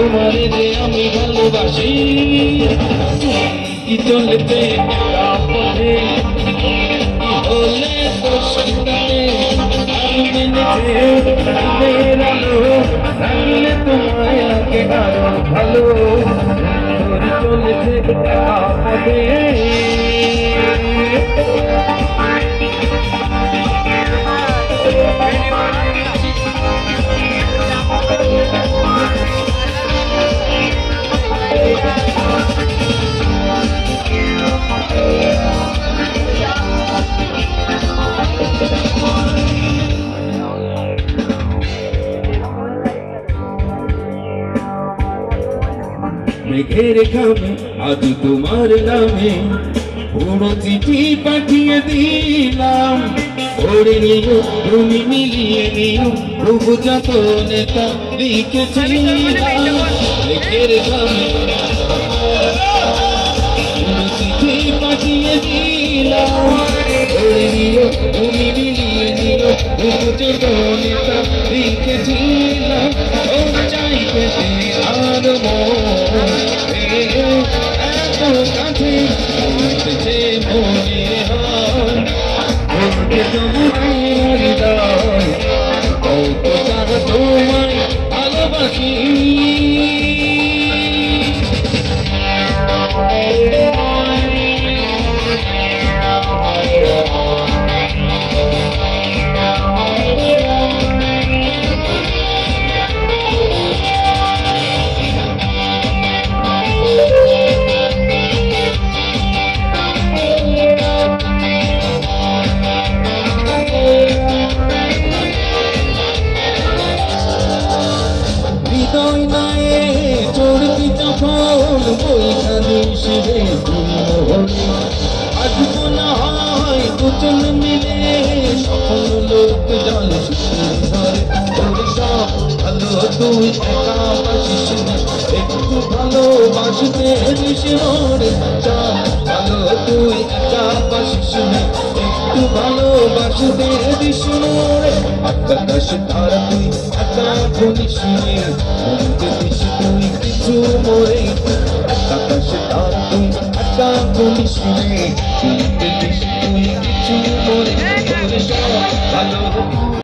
তোমারে যে আমি ভালোবাসি কি চলতে একা পথে হলে তো সন্তানে আমি মেনেছে বেরালো রাখলে তোমায় লাগে আরো ভালো চলেছে একা পথে মেঘের ঘামে আজ তোমার নামে পুরো চিঠি পাঠিয়ে দিলাম পড়ে নিও তুমি মিলিয়ে নিও প্রভু যত নেতা লিখেছিলাম মেঘের ঘামে পুরো চিঠি পাঠিয়ে দিলাম পড়ে নিও তুমি মিলিয়ে নিও প্রভু যত নেতা লিখেছিলাম ও চাইতে আর কাছে উঠেছে মনে হয় বলতে তোমার হৃদয় কত তারা তোমায় ভালোবাসি চড়বি যখন বৈখানি শিবে আসবো না হয় দুজন মিলে সকল লোক জল শিশু ধরে তোর সব ভালো তুই একা বাসিস একটু ভালোবাসতে দিস মরে সব ভালো তুই একা বাসিস একটু ভালোবাসতে দিস মরে আকাশ তারা তুই একা বলিস মনকে দিস তুই কিছু মরে আকাশ তারা তুই একা বলিস